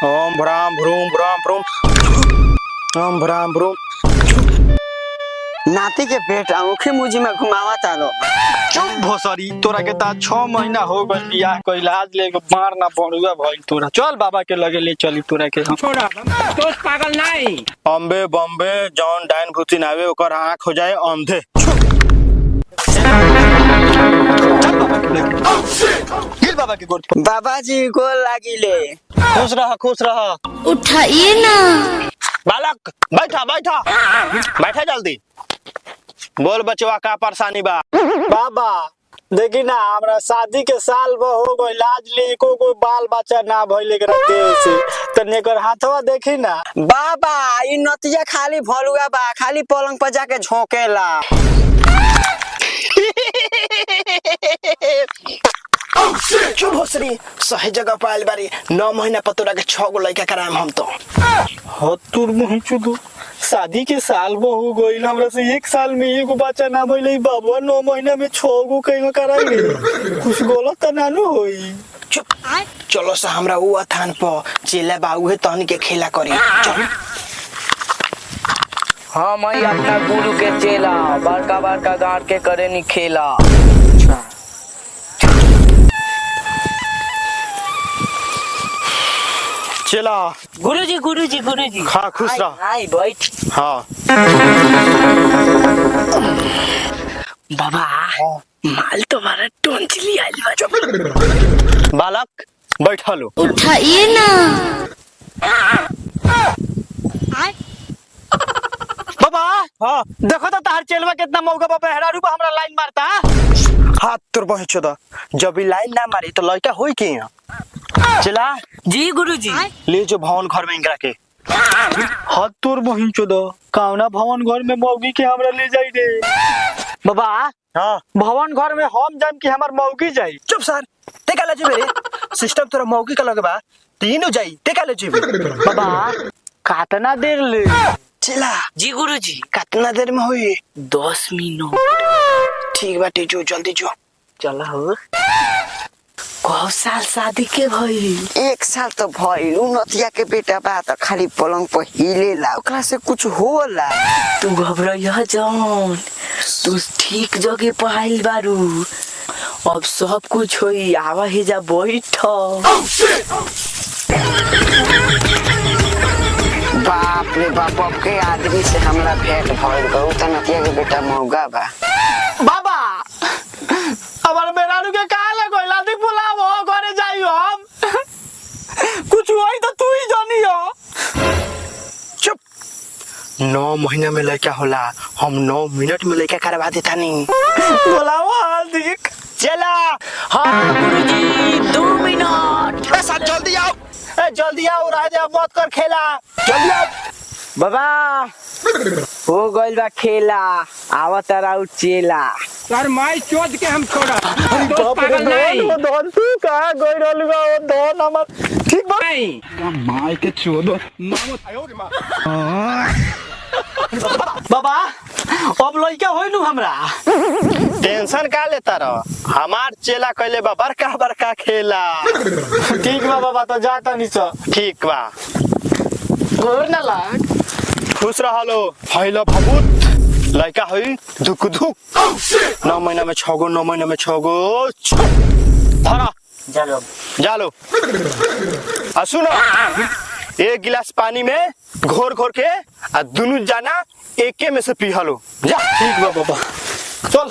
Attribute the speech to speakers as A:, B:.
A: ओम भ्राम vroom भ्राम vroom ओम भ्राम vroom.
B: नाती के बेटा मुखी मुजी में घुमावा तालो।
A: चुप भोसरी, तोरा के ता 6 महीना हो गइल बियाह कइला, आज ले मार ना पड़ुआ भइल तोरा। चल बाबा के लगे ले चली तोरा के हम।
C: छोड़ा तो पागल नहीं।
A: अम्बे बम्बे जौन डाइन भूतिन आवे ओकर आंख हो जाए अंधे। चल बाबा के लगे। गिर बाबा के गोद पर।
B: बाबा जी गोल लागिले।
A: खुश रह खुश रह।
D: उठाइए ना।
A: बालक बैठा बैठा बैठा जल्दी। बोल बचवा का परेशानी बा।
E: बाबा देखी ना, हमरा शादी के साल हो गइल, आज ले एको कोई बाल बच्चा ना भइले के से तने कर हाथवा देखी ना।
B: बाबा ई नतिया खाली भलुआ बा, खाली पलंग पर जाके झोंकेला।
F: चुप भोसरी, सही जगह पाइल बारी। 9 महीना पर तोरा के 6 गो लड़का कराम हम तो।
E: हतुर मुही चुदू, शादी के साल हो गइल, हमरा से 1 साल में एगो बच्चा ना भइले। बाबा 9 महीना में 6 गो कहीं कराई कुछ गलत त ना होई।
F: चुप, चलो सा हमरा वो थान पर चेला बाऊ है तहनी के खेला करी। चल।
G: हाँ मैं अपना गुरु के चेला, बड़का बड़का गाड़ के करे नी खेला।
A: चला
G: गुरुजी गुरुजी गुरुजी।
A: हाँ खुश रह।
G: आई बैठ।
A: हाँ
F: बाबा माल तुम्हारा टोंचली आइल बा।
A: बालक बैठा लो।
D: उठाइए ना।
A: बाबा हाँ देखो तो तार चेलवा कितना मौका पर पहरा रूपा हमरा लाइन मारता। हाथ तोर बहचो दा, जब ई लाइन ना मारी तो लड़का होई के यहाँ। चला
G: जी गुरुजी।
A: ले जो भवन घर में इंगरा के।
E: हाथ तोर बहिन चोदा, कावना भवन घर में मौगी के हमरा ले जाई रे। बाबा
A: हाँ
E: भवन घर में हम जाम कि हमर मौगी जाई।
F: चुप सर, ते काले जेबे रे? सिस्टम तोरा मौगी का लगे बा, तीनों जाई, ते काले जेबे?
E: बाबा कातना देर ले?
F: चला
G: जी गुरुजी।
F: कितना देर में होई?
G: 10 मिनट।
F: ठीक बाटे, जो जल्दी जो।
G: चला हो। कौ साल शादी के भइल?
B: 1 साल तो भइल। उ नतिया के बेटा बा त खाली पलंग पर हिलेला, ओकरा से कुछ होला।
G: तू घबराइया जान, तू ठीक जगह पर आइल बारू। अब सब कुछ होई, आवा ही जा बैठ।
B: बाप रे बाप, अब के आदमी से हमरा भेंट भइल बा। उ त नतिया के बेटा मौगा बा।
E: बाबा हमार बेरानू के कहा लगल आदि बुलावो, घरे जाइयो। हम कुछ होई तो तू ही जानियो।
F: चुप, 9 महीना में लड़का होला, हम 9 मिनट में लड़का करवा देता नहीं।
E: बुलावो हल्दी।
F: चला।
G: हाँ गुरुजी 2 मिनट।
F: साथ जल्दी आओ।
E: जल्दी आओ, राजा मत कर खेला।
F: जल्दी आओ।
G: बाबा हो गइल बा खेला, आवा तारा चेला।
C: सर माई चोद के हम छोड़ा। तो पागल नहीं।
E: धन तू कहां गई रहलुगा? ओ धन हमर ठीक बा।
C: नहीं
E: माई के चोदो बाबा अब लइका होई नु हमरा।
A: टेंशन का लेता रह, हमार चेला कहले बा बड़का बड़का खेला।
E: ठीक बा बाबा, तो जाता नहीं छ।
A: ठीक बा,
E: गोर ना लाग।
A: खुश रहो। हैलो भभूत लड़का हुई धुक धुक। 9 महीना में 6 गो, 9 महीना में 6 गो। धरा
G: चलो
A: जालो। आ सुनो, 1 गिलास पानी में घोर घोर के आ दोनों जाना एके में से पी हलो जा।
E: ठीक बा बाबा, चल।